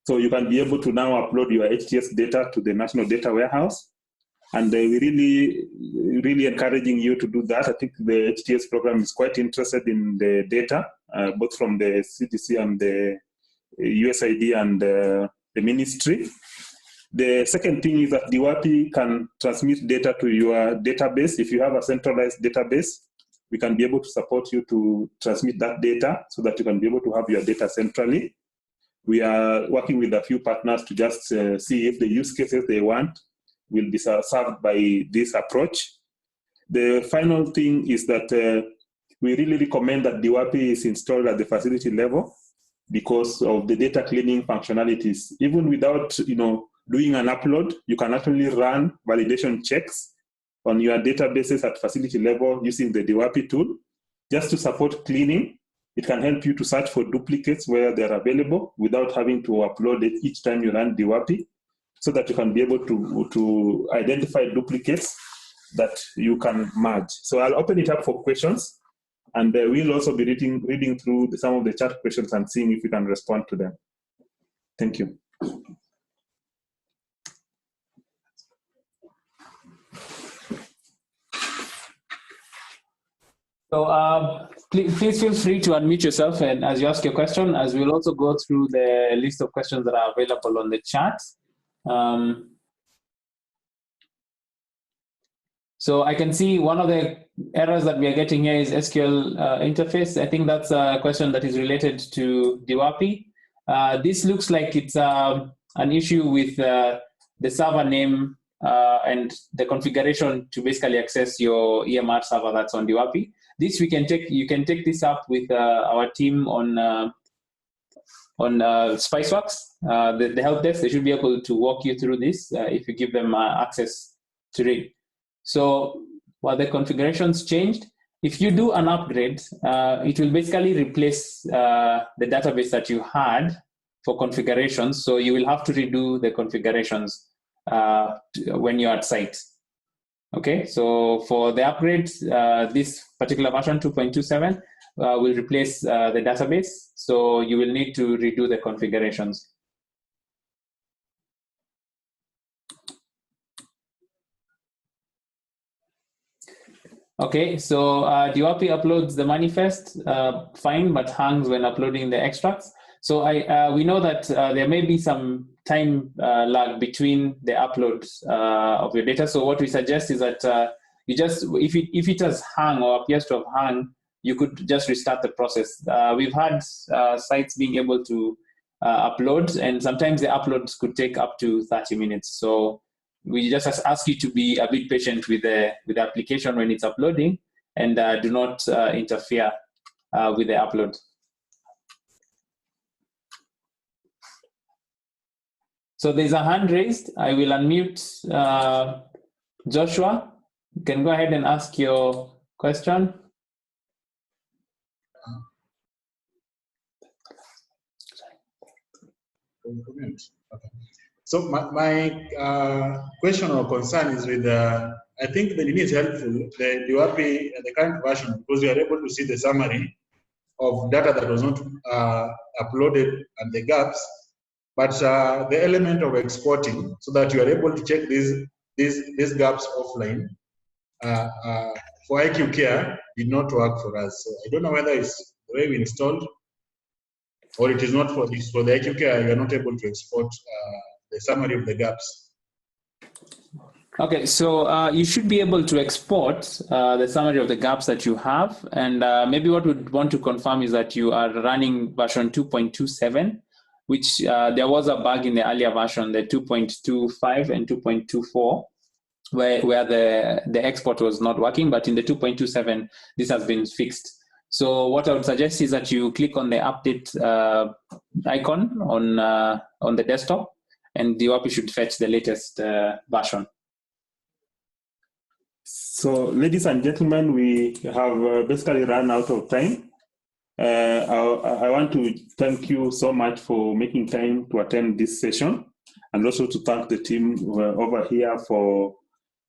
So you can be able to now upload your HTS data to the National Data Warehouse. And we're really encouraging you to do that. I think the HTS program is quite interested in the data, both from the CDC and the USAID and the ministry. The second thing is that DWAPI can transmit data to your database. If you have a centralized database, we can be able to support you to transmit that data so that you can be able to have your data centrally. We are working with a few partners to just see if the use cases they want will be served by this approach. The final thing is that we really recommend that DWAPI is installed at the facility level because of the data cleaning functionalities. Even without doing an upload, you can actually run validation checks on your databases at facility level using the DWAPI tool, just to support cleaning. It can help you to search for duplicates where they're available without having to upload it each time you run DWAPI, so that you can be able to identify duplicates that you can merge. So I'll open it up for questions, and we'll also be reading through some of the chat questions and seeing if we can respond to them. Thank you. So please feel free to unmute yourself and as you ask your question, as we'll also go through the list of questions that are available on the chat. So I can see one of the errors that we are getting here is SQL interface. I think that's a question that is related to DWAPI. This looks like it's an issue with the server name and the configuration to basically access your EMR server that's on DWAPI. This you can take this up with our team on Spiceworks, the help desk. They should be able to walk you through this if you give them access to it. So while the configurations changed, if you do an upgrade, it will basically replace the database that you had for configurations. So you will have to redo the configurations when you're at site. Okay, so for the upgrade, this particular version 2.27 will replace the database. So you will need to redo the configurations. Okay, so DWAPI uploads the manifest fine, but hangs when uploading the extracts. So we know that there may be some time lag between the upload of your data. So what we suggest is that you just, if it has hung or appears to have hung, you could just restart the process. We've had sites being able to upload, and sometimes the uploads could take up to 30 minutes. So we just ask you to be a bit patient with the application when it's uploading, and do not interfere with the upload. So there's a hand raised. I will unmute Joshua. You can go ahead and ask your question. Okay. So my question or concern is with I think the name is helpful, the DWAPI, the current version, because you are able to see the summary of data that was not uploaded and the gaps, but the element of exporting, so that you are able to check these gaps offline, for IQ Care did not work for us. So I don't know whether it's the way we installed, or it is not for this. For the IQ Care, you are not able to export the summary of the gaps. Okay, so you should be able to export the summary of the gaps that you have, and maybe what we'd want to confirm is that you are running version 2.27, which there was a bug in the earlier version, the 2.25 and 2.24, where the export was not working, but in the 2.27, this has been fixed. So what I would suggest is that you click on the update icon on the desktop, and DWAPI should fetch the latest version. So, ladies and gentlemen, we have basically run out of time. I want to thank you so much for making time to attend this session, and also to thank the team over here for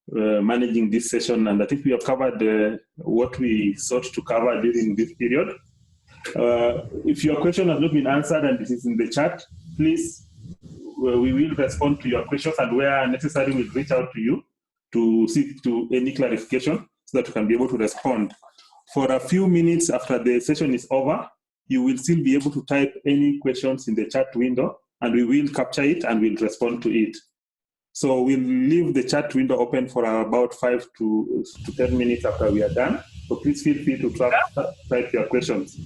managing this session. And I think we have covered what we sought to cover during this period. If your question has not been answered and it is in the chat, please, we will respond to your questions, and where necessary, we'll reach out to you to seek to any clarification so that you can be able to respond. For a few minutes after the session is over, you will still be able to type any questions in the chat window, and we will capture it and we'll respond to it. So we'll leave the chat window open for about 5 to 10 minutes after we are done. So please feel free to type your questions.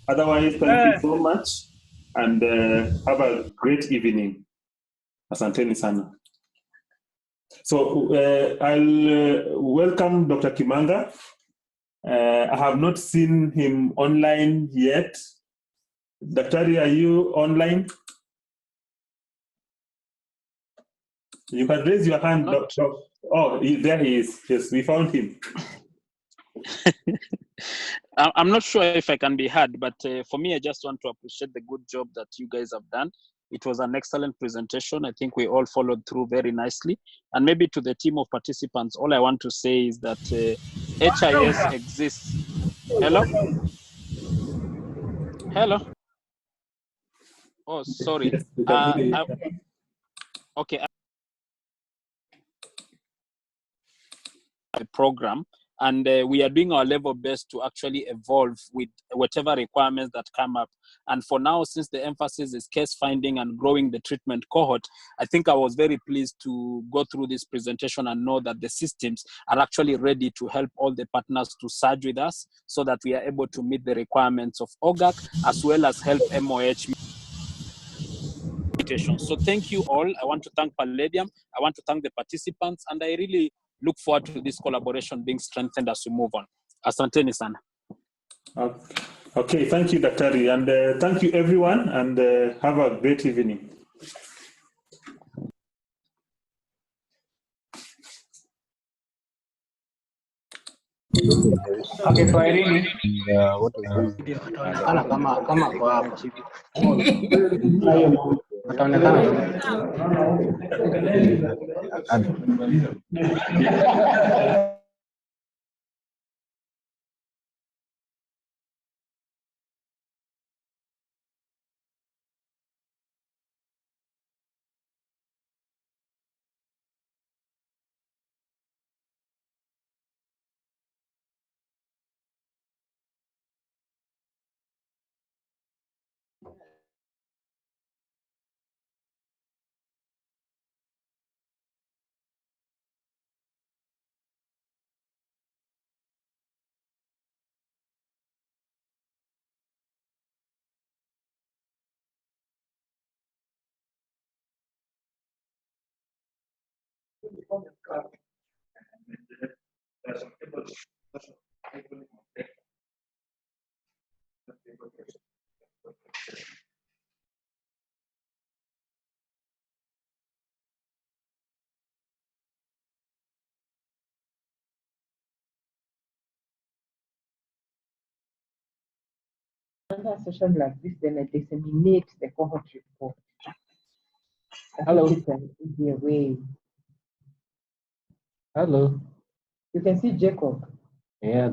Otherwise, thank you so much, and have a great evening. Asanteni sana. So I'll welcome Dr. Kimanga. I have not seen him online yet. Daktari, are you online? You can raise your hand, Doctor. Oh, there he is. Yes, we found him. I'm not sure if I can be heard, but for me, I just want to appreciate the good job that you guys have done. It was an excellent presentation. I think we all followed through very nicely. And maybe to the team of participants, all I want to say is that HIS exists. Hello? Hello? Oh, sorry. Yes, we can hear you. Okay. A program, and we are doing our level best to actually evolve with whatever requirements that come up. And for now, since the emphasis is case finding and growing the treatment cohort, I think I was very pleased to go through this presentation and know that the systems are actually ready to help all the partners to surge with us so that we are able to meet the requirements of OGAC as well as help MOH. So thank you all. I want to thank Palladium. I want to thank the participants, and I really look forward to this collaboration being strengthened as we move on. Asanteni sana. Okay, thank you, Daktari, and thank you, everyone, and have a great evening. Okay, kwaherini. Ataonekana kama kwa hapo. Ataonekana. Under a session like this, then I disseminate the cohort report. Hello. It's an easier way. Hello. You can see Jacob. Yeah,